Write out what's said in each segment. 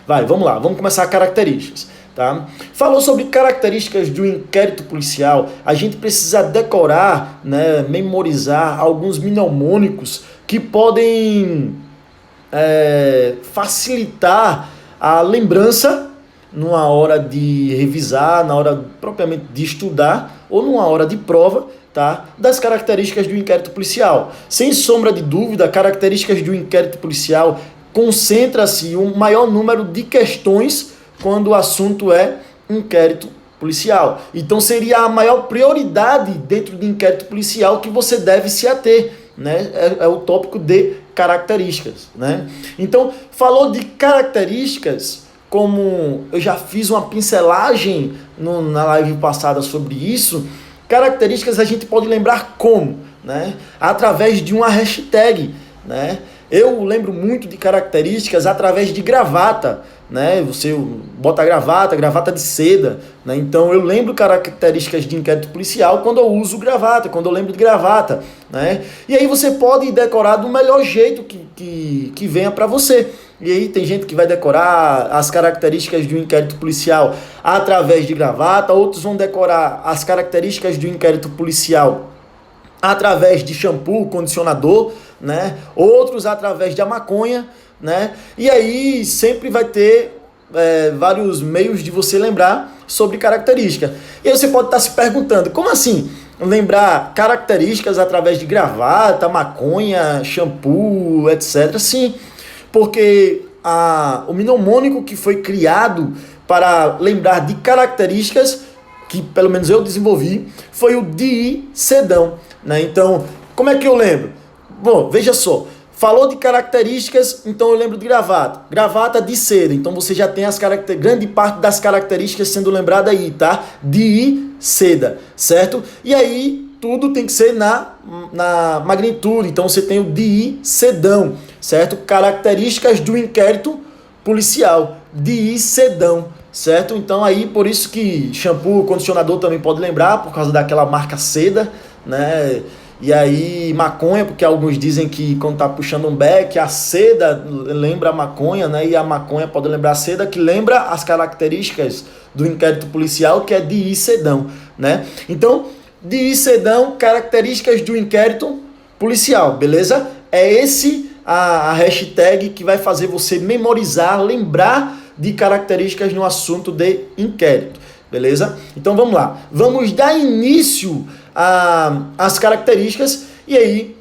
Vamos lá, vamos começar características. Tá? Falou sobre características do inquérito policial, a gente precisa decorar, né, memorizar alguns mnemônicos que podem facilitar a lembrança numa hora de revisar, na hora propriamente de estudar ou numa hora de prova, tá? Das características do inquérito policial. Sem sombra de dúvida, características do inquérito policial concentra-se um maior número de questões quando o assunto é inquérito policial. Então seria a maior prioridade dentro do inquérito policial que você deve se ater, né? É o tópico de características, né? Então, falou de características, como eu já fiz uma pincelagem na live passada sobre isso, características a gente pode lembrar como, né? Através de uma hashtag, né? Eu lembro muito de características através de gravata, né? Você bota gravata de seda, né? Então eu lembro características de inquérito policial quando eu uso gravata, quando eu lembro de gravata, né? E aí você pode decorar do melhor jeito que venha para você. E aí tem gente que vai decorar as características de um inquérito policial através de gravata, outros vão decorar as características de um inquérito policial através de shampoo, condicionador, né? Outros através da maconha, né? E aí sempre vai ter vários meios de você lembrar sobre característica. E aí você pode estar se perguntando, como assim lembrar características através de gravata, maconha, shampoo, etc? Sim, porque o mnemônico que foi criado para lembrar de características, que pelo menos eu desenvolvi, foi o DI Sedão, né? Então, como é que eu lembro? Bom, veja só, falou de características, então eu lembro de gravata de seda, então você já tem grande parte das características sendo lembrada aí, tá? DI seda, certo? E aí tudo tem que ser na magnitude, então você tem o DI sedão, certo? Características do inquérito policial, DI sedão, certo? Então aí por isso que shampoo, condicionador também pode lembrar, por causa daquela marca seda, né? E aí maconha, porque alguns dizem que quando tá puxando um beck, a seda lembra a maconha, né? E a maconha pode lembrar a seda, que lembra as características do inquérito policial, que é DI sedão, né? Então, DI sedão, características do inquérito policial, beleza? É esse a hashtag que vai fazer você memorizar, lembrar de características no assunto de inquérito, beleza? Então vamos lá, vamos dar início às características e aí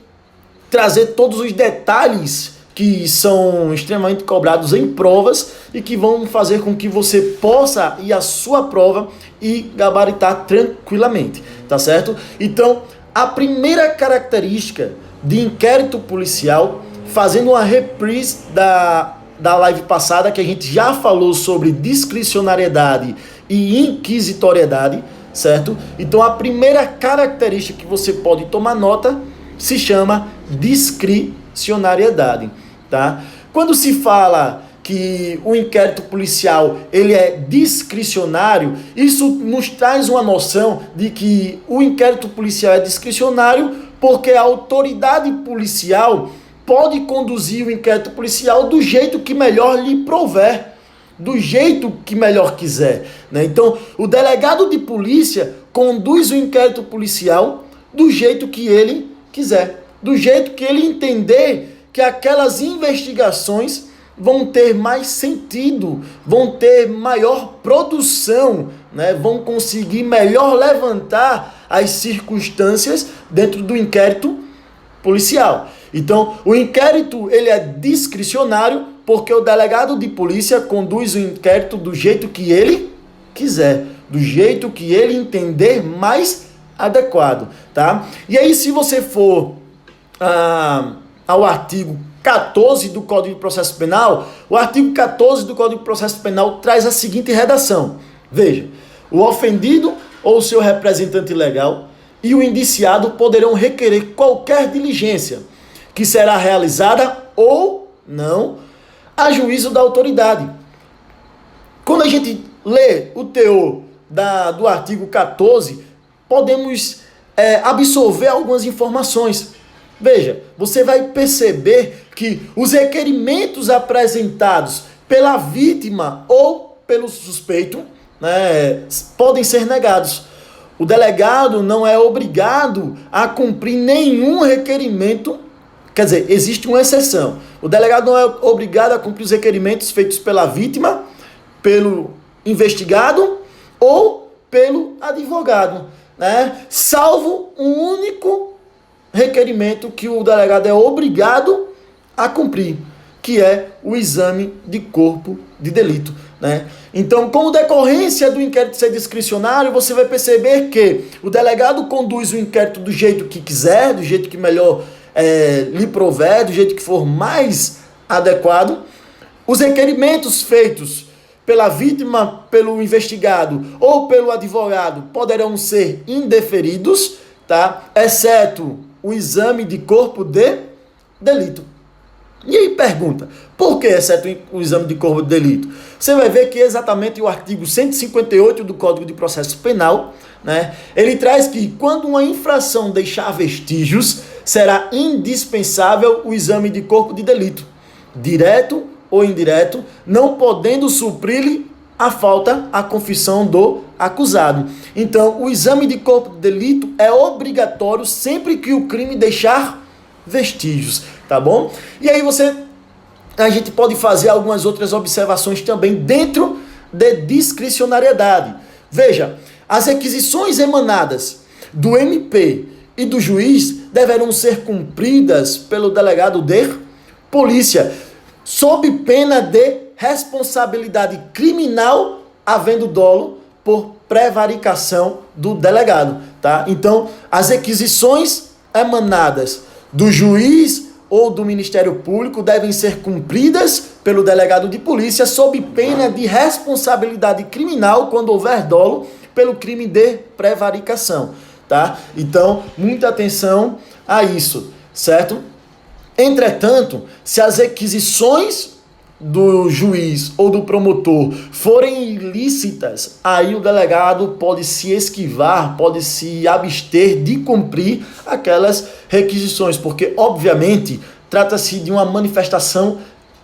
trazer todos os detalhes que são extremamente cobrados em provas e que vão fazer com que você possa ir à sua prova e gabaritar tranquilamente, tá certo? Então, a primeira característica de inquérito policial, fazendo uma reprise da live passada, que a gente já falou sobre discricionariedade e inquisitoriedade, certo? Então a primeira característica que você pode tomar nota se chama discricionariedade, tá? Quando se fala que o inquérito policial ele é discricionário, isso nos traz uma noção de que o inquérito policial é discricionário porque a autoridade policial pode conduzir o inquérito policial do jeito que melhor lhe prouver, do jeito que melhor quiser, né? Então, o delegado de polícia conduz o inquérito policial do jeito que ele quiser, do jeito que ele entender que aquelas investigações vão ter mais sentido, vão ter maior produção, né? Vão conseguir melhor levantar as circunstâncias dentro do inquérito policial. Então, o inquérito ele é discricionário porque o delegado de polícia conduz o inquérito do jeito que ele quiser, do jeito que ele entender mais adequado, tá? E aí, se você for ao artigo 14 do Código de Processo Penal, o artigo 14 do Código de Processo Penal traz a seguinte redação. Veja, o ofendido ou seu representante legal e o indiciado poderão requerer qualquer diligência que será realizada ou não a juízo da autoridade. Quando a gente lê o teor do artigo 14, podemos absorver algumas informações. Veja, você vai perceber que os requerimentos apresentados pela vítima ou pelo suspeito, né, podem ser negados. O delegado não é obrigado a cumprir nenhum requerimento, quer dizer, existe uma exceção. O delegado não é obrigado a cumprir os requerimentos feitos pela vítima, pelo investigado ou pelo advogado, né? Salvo um único requerimento que o delegado é obrigado a cumprir, que é o exame de corpo de delito, né? Então, como decorrência do inquérito ser discricionário, você vai perceber que o delegado conduz o inquérito do jeito que quiser, do jeito que melhor lhe prover, do jeito que for mais adequado. Os requerimentos feitos pela vítima, pelo investigado ou pelo advogado poderão ser indeferidos, tá? Exceto o exame de corpo de delito. E aí pergunta, por que exceto o exame de corpo de delito? Você vai ver que exatamente o artigo 158 do Código de Processo Penal, né, ele traz que quando uma infração deixar vestígios, será indispensável o exame de corpo de delito, direto ou indireto, não podendo suprir-lhe a falta, a confissão do acusado. Então, o exame de corpo de delito é obrigatório sempre que o crime deixar vestígios, tá bom? E aí a gente pode fazer algumas outras observações também dentro de discricionariedade. Veja, as requisições emanadas do MP e do juiz deverão ser cumpridas pelo delegado de polícia, sob pena de responsabilidade criminal, havendo dolo por prevaricação do delegado, tá? Então, as requisições emanadas do juiz ou do Ministério Público devem ser cumpridas pelo delegado de polícia sob pena de responsabilidade criminal quando houver dolo pelo crime de prevaricação, tá? Então, muita atenção a isso, certo? Entretanto, se as requisições do juiz ou do promotor forem ilícitas, aí o delegado pode se esquivar, pode se abster de cumprir aquelas requisições, porque, obviamente, trata-se de uma manifestação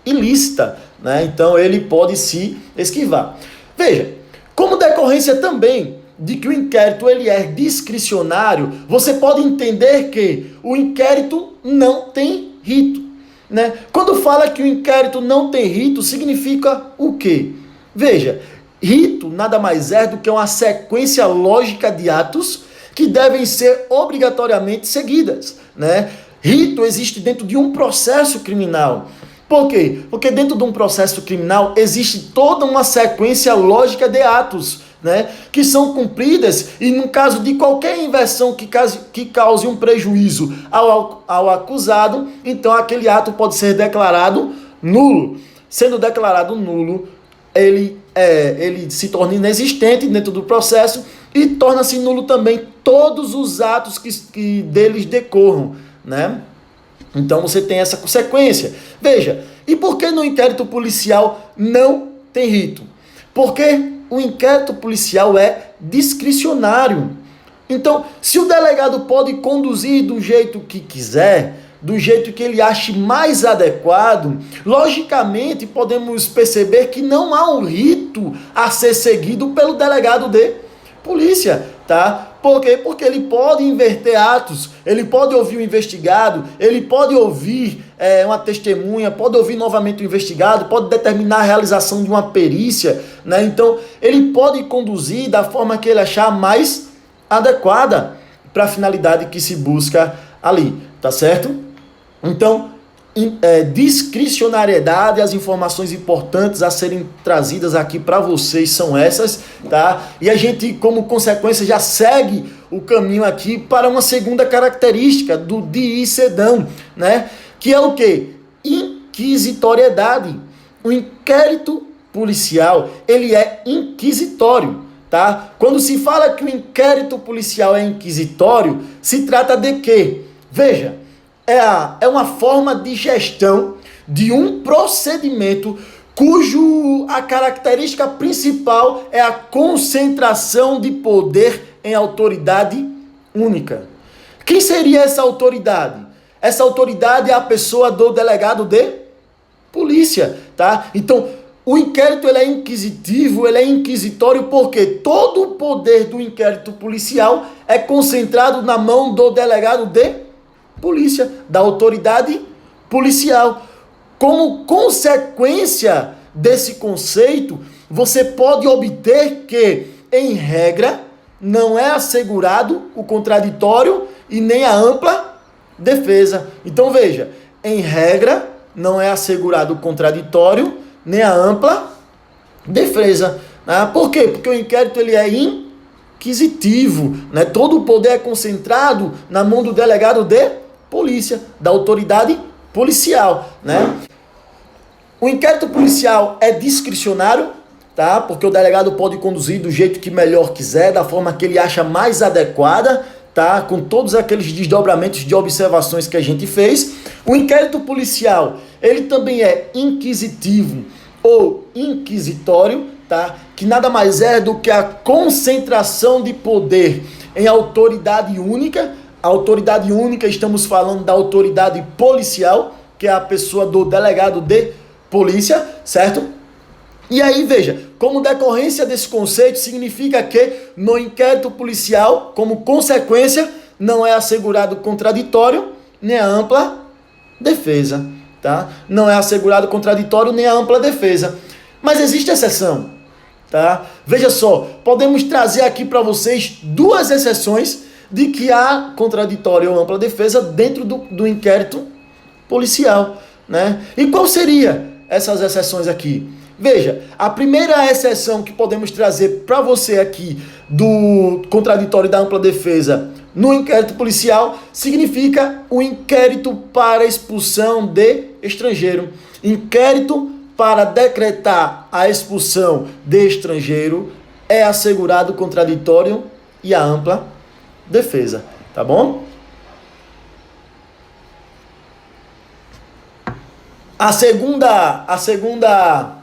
ilícita, né? Então, ele pode se esquivar. Veja, como decorrência também de que o inquérito ele é discricionário, você pode entender que o inquérito não tem rito, né? Quando fala que o inquérito não tem rito, significa o quê? Veja, rito nada mais é do que uma sequência lógica de atos que devem ser obrigatoriamente seguidas, né? Rito existe dentro de um processo criminal. Por quê? Porque dentro de um processo criminal existe toda uma sequência lógica de atos, né, que são cumpridas, e no caso de qualquer inversão que cause um prejuízo ao acusado, então aquele ato pode ser declarado nulo. Sendo declarado nulo, ele se torna inexistente dentro do processo e torna-se nulo também todos os atos que deles decorram, né? Então você tem essa consequência. Veja, e por que no inquérito policial não tem rito? Porque o inquérito policial é discricionário. Então, se o delegado pode conduzir do jeito que quiser, do jeito que ele ache mais adequado, logicamente podemos perceber que não há um rito a ser seguido pelo delegado de polícia, tá? Por quê? Porque ele pode inverter atos, ele pode ouvir o investigado, ele pode ouvir uma testemunha, pode ouvir novamente o investigado, pode determinar a realização de uma perícia, né? Então, ele pode conduzir da forma que ele achar mais adequada para a finalidade que se busca ali, tá certo? Então, discricionariedade, as informações importantes a serem trazidas aqui para vocês são essas, tá? E a gente, como consequência, já segue o caminho aqui para uma segunda característica do DI-SEDAM, né? Que é o quê? Inquisitoriedade. O inquérito policial, ele é inquisitório, tá? Quando se fala que o inquérito policial é inquisitório, se trata de quê? Veja, é uma forma de gestão de um procedimento a característica principal é a concentração de poder em autoridade única. Quem seria essa autoridade? Essa autoridade é a pessoa do delegado de polícia, tá? Então, o inquérito ele é inquisitivo, ele é inquisitório porque todo o poder do inquérito policial é concentrado na mão do delegado de polícia, da autoridade policial. Como consequência desse conceito, você pode obter que, em regra, não é assegurado o contraditório e nem a ampla defesa. Então veja, em regra, não é assegurado o contraditório nem a ampla defesa. Por quê? Porque o inquérito ele é inquisitivo, né? Todo o poder é concentrado na mão do delegado de polícia, da autoridade policial, né? O inquérito policial é discricionário, tá? Porque o delegado pode conduzir do jeito que melhor quiser, da forma que ele acha mais adequada, tá? Com todos aqueles desdobramentos de observações que a gente fez. O inquérito policial, ele também é inquisitivo ou inquisitório, tá? Que nada mais é do que a concentração de poder em autoridade única. A autoridade única, estamos falando da autoridade policial, que é a pessoa do delegado de polícia, certo? E aí, veja, como decorrência desse conceito, significa que no inquérito policial, como consequência, não é assegurado contraditório nem a ampla defesa, tá? Não é assegurado contraditório nem a ampla defesa. Mas existe exceção, tá? Veja só, podemos trazer aqui para vocês duas exceções de que há contraditório ou ampla defesa dentro do inquérito policial, né? E qual seria essas exceções aqui? Veja, a primeira exceção que podemos trazer para você aqui do contraditório e da ampla defesa no inquérito policial significa o inquérito para expulsão de estrangeiro. Inquérito para decretar a expulsão de estrangeiro é assegurado o contraditório e a ampla defesa, tá bom? A segunda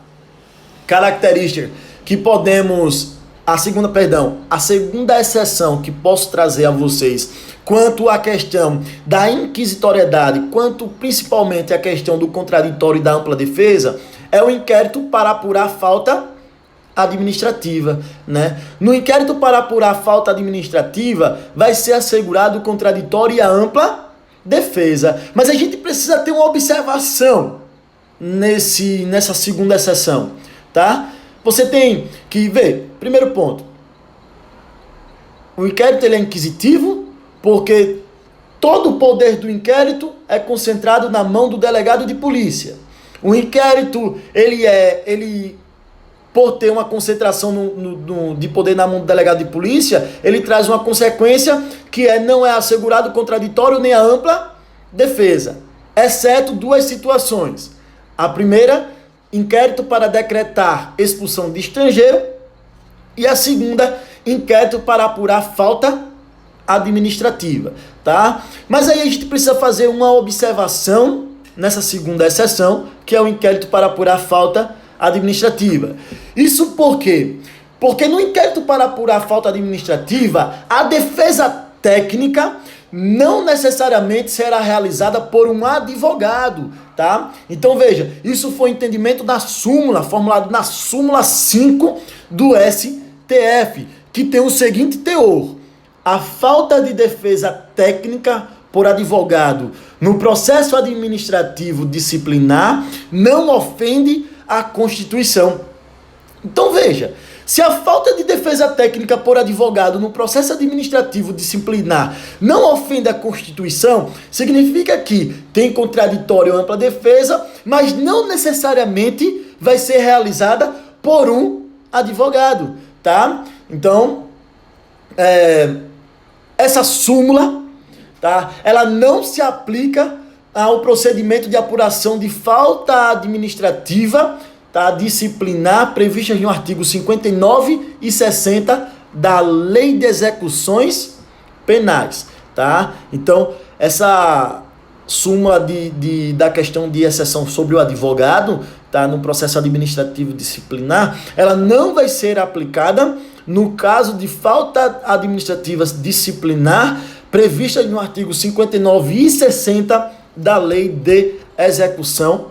característica que podemos, a segunda exceção que posso trazer a vocês quanto à questão da inquisitoriedade, quanto principalmente à questão do contraditório e da ampla defesa, é o inquérito para apurar falta administrativa, né? No inquérito para apurar falta administrativa, vai ser assegurado o contraditório e a ampla defesa. Mas a gente precisa ter uma observação nessa segunda exceção, tá? Você tem que ver, primeiro ponto, o inquérito ele é inquisitivo porque todo o poder do inquérito é concentrado na mão do delegado de polícia. O inquérito, ele por ter uma concentração de poder na mão do delegado de polícia, ele traz uma consequência que não é assegurado o contraditório nem a ampla defesa, exceto duas situações. A primeira, inquérito para decretar expulsão de estrangeiro, e a segunda, inquérito para apurar falta administrativa, tá? Mas aí a gente precisa fazer uma observação nessa segunda exceção, que é o inquérito para apurar falta administrativa. Isso por quê? Porque no inquérito para apurar falta administrativa, a defesa técnica não necessariamente será realizada por um advogado, tá? Então veja, isso foi entendimento da súmula, formulado na súmula 5 do STF, que tem o seguinte teor: a falta de defesa técnica por advogado no processo administrativo disciplinar não ofende a Constituição. Então veja, se a falta de defesa técnica por advogado no processo administrativo disciplinar não ofende a Constituição, significa que tem contraditório ou ampla defesa, mas não necessariamente vai ser realizada por um advogado, tá? Então, essa súmula, tá? Ela não se aplica ao procedimento de apuração de falta administrativa, tá, disciplinar, previstas no artigo 59 e 60 da Lei de Execuções Penais, tá? Então, essa súmula da questão de exceção sobre o advogado, tá, no processo administrativo disciplinar, ela não vai ser aplicada no caso de falta administrativa disciplinar prevista no artigo 59 e 60 da Lei de Execução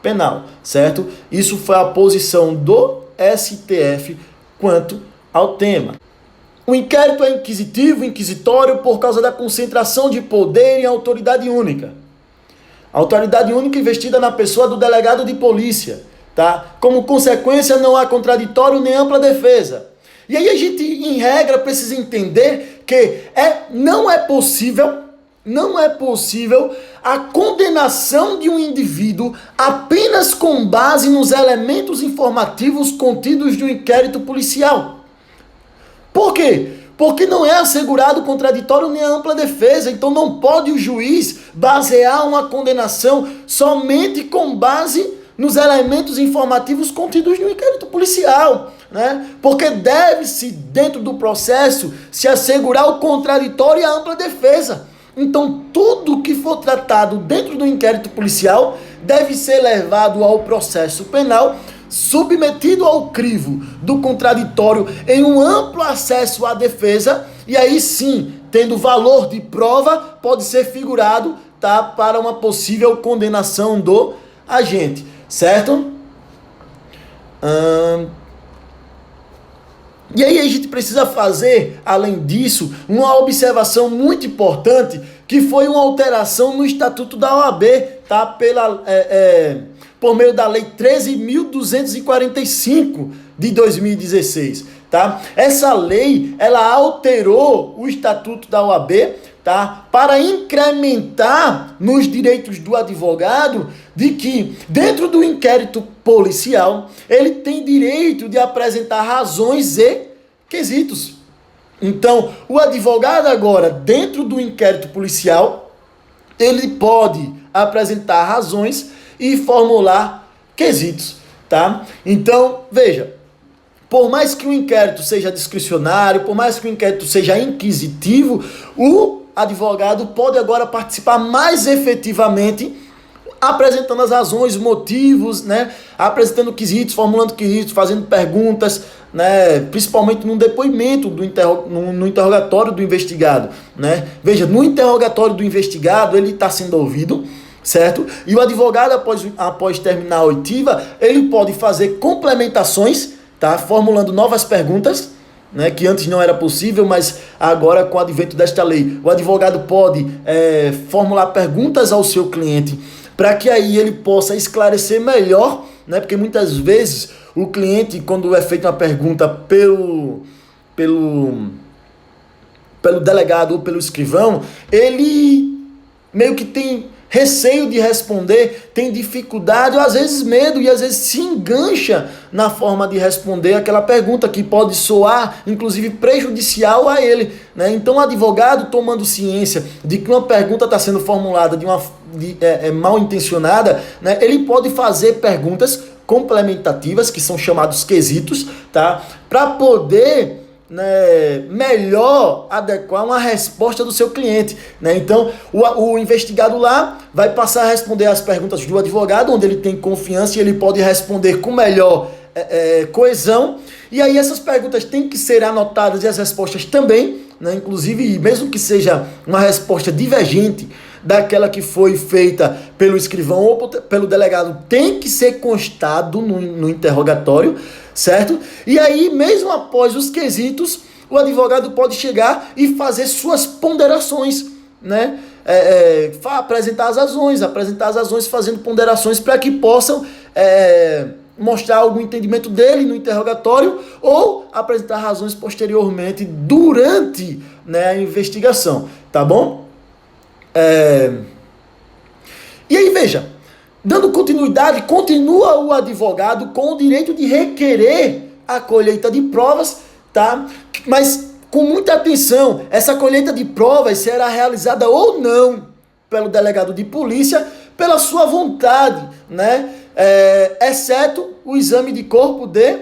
penal, certo? Isso foi a posição do STF quanto ao tema. O inquérito é inquisitivo, inquisitório, por causa da concentração de poder em autoridade única. A autoridade única investida na pessoa do delegado de polícia, tá? Como consequência, não há contraditório nem ampla defesa. E aí a gente, em regra, precisa entender que não é possível a condenação de um indivíduo apenas com base nos elementos informativos contidos no inquérito policial. Por quê? Porque não é assegurado contraditório nem a ampla defesa, então não pode o juiz basear uma condenação somente com base nos elementos informativos contidos no inquérito policial, né? Porque deve-se, dentro do processo, se assegurar o contraditório e a ampla defesa. Então, tudo que for tratado dentro do inquérito policial deve ser levado ao processo penal, submetido ao crivo do contraditório em um amplo acesso à defesa, e aí sim, tendo valor de prova, pode ser figurado, tá, para uma possível condenação do agente, certo? E aí a gente precisa fazer, além disso, uma observação muito importante, que foi uma alteração no Estatuto da OAB, tá? Por meio da Lei 13.245 de 2016, tá? Essa lei, ela alterou o Estatuto da OAB, tá? Para incrementar nos direitos do advogado de que, dentro do inquérito policial, ele tem direito de apresentar razões e quesitos. Então, o advogado agora, dentro do inquérito policial, ele pode apresentar razões e formular quesitos, tá? Então, veja, por mais que o inquérito seja discricionário, por mais que o inquérito seja inquisitivo, o advogado pode agora participar mais efetivamente, apresentando as razões, motivos, né? Apresentando quesitos, formulando quesitos, fazendo perguntas, né? Principalmente no depoimento, no interrogatório do investigado, né? Veja, no interrogatório do investigado, ele está sendo ouvido, certo? E o advogado, após terminar a oitiva, ele pode fazer complementações, tá? Formulando novas perguntas, né, que antes não era possível, mas agora, com o advento desta lei, o advogado pode formular perguntas ao seu cliente, para que aí ele possa esclarecer melhor, né, porque muitas vezes o cliente, quando é feita uma pergunta pelo delegado ou pelo escrivão, ele meio que tem receio de responder, tem dificuldade, ou às vezes medo, e às vezes se engancha na forma de responder aquela pergunta, que pode soar, inclusive, prejudicial a ele, né? Então, o advogado, tomando ciência de que uma pergunta está sendo formulada mal intencionada, né? Ele pode fazer perguntas complementativas, que são chamados quesitos, tá? Para poder, né, melhor adequar uma resposta do seu cliente, né? Então, o investigado lá vai passar a responder as perguntas do advogado, onde ele tem confiança e ele pode responder com melhor coesão. E aí essas perguntas têm que ser anotadas, e as respostas também, né? Inclusive, mesmo que seja uma resposta divergente daquela que foi feita pelo escrivão ou pelo delegado, tem que ser constado no interrogatório, certo? E aí, mesmo após os quesitos, o advogado pode chegar e fazer suas ponderações, né? Apresentar as razões, fazendo ponderações para que possam mostrar algum entendimento dele no interrogatório, ou apresentar razões posteriormente durante, né, a investigação, tá bom? E aí, veja, dando continuidade, continua o advogado com o direito de requerer a colheita de provas, tá? Mas com muita atenção, essa colheita de provas será realizada ou não pelo delegado de polícia, pela sua vontade, né? Exceto o exame de corpo de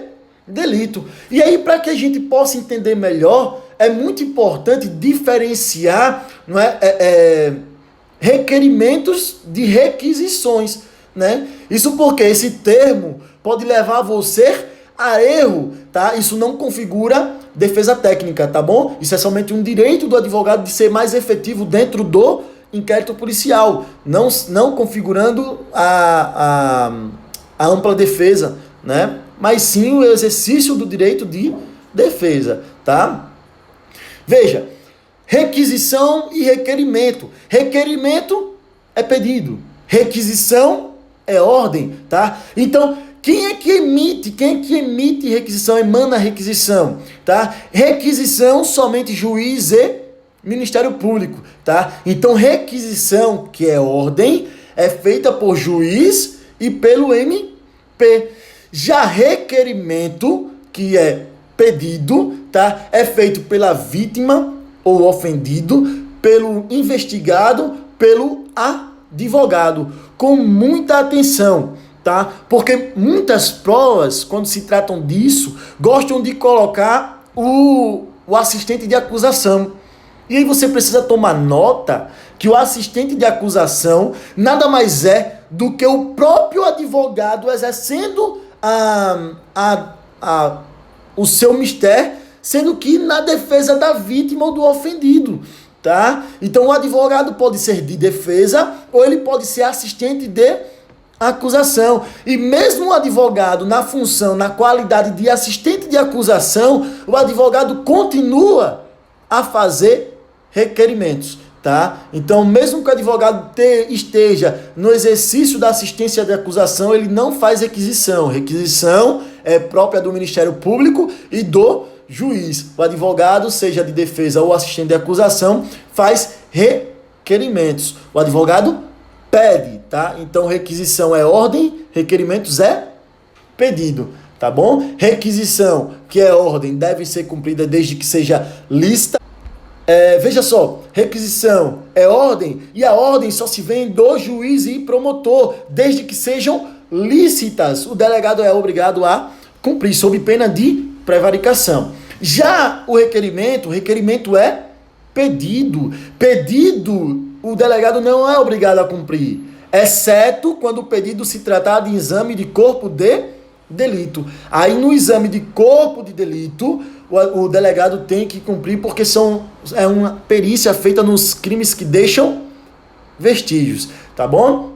delito. E aí, para que a gente possa entender melhor, é muito importante diferenciar, não requerimentos de requisições, né? Isso porque esse termo pode levar você a erro, tá? Isso não configura defesa técnica, tá bom? Isso é somente um direito do advogado de ser mais efetivo dentro do inquérito policial, não configurando a ampla defesa, né? Mas sim o exercício do direito de defesa, tá? Veja, requisição e requerimento. Requerimento é pedido, requisição é ordem, tá? Então, quem é que emite requisição, emana requisição, tá? Requisição somente juiz e Ministério Público, tá? Então, requisição, que é ordem, é feita por juiz e pelo MP. Já requerimento, que é pedido, tá? É feito pela vítima ou ofendido, pelo investigado, pelo advogado, com muita atenção, tá? Porque muitas provas, quando se tratam disso, gostam de colocar o assistente de acusação. E aí você precisa tomar nota que o assistente de acusação nada mais é do que o próprio advogado exercendo o seu mistério, sendo que na defesa da vítima ou do ofendido, tá? Então o advogado pode ser de defesa ou ele pode ser assistente de acusação. E mesmo o advogado na função, na qualidade de assistente de acusação, o advogado continua a fazer requerimentos, tá? Então, mesmo que o advogado esteja no exercício da assistência de acusação, ele não faz requisição. Requisição é própria do Ministério Público e do juiz. O advogado, seja de defesa ou assistente de acusação, faz requerimentos. O advogado pede, tá? Então, requisição é ordem, requerimentos é pedido, tá bom? Requisição, que é ordem, deve ser cumprida desde que seja lícita. Veja só, requisição é ordem e a ordem só se vem do juiz e promotor, desde que sejam lícitas. O delegado é obrigado a cumprir, sob pena de prevaricação. Já o requerimento é pedido. Pedido, o delegado não é obrigado a cumprir, exceto quando o pedido se tratar de exame de corpo de delito. Aí no exame de corpo de delito, o delegado tem que cumprir, porque é uma perícia feita nos crimes que deixam vestígios, tá bom?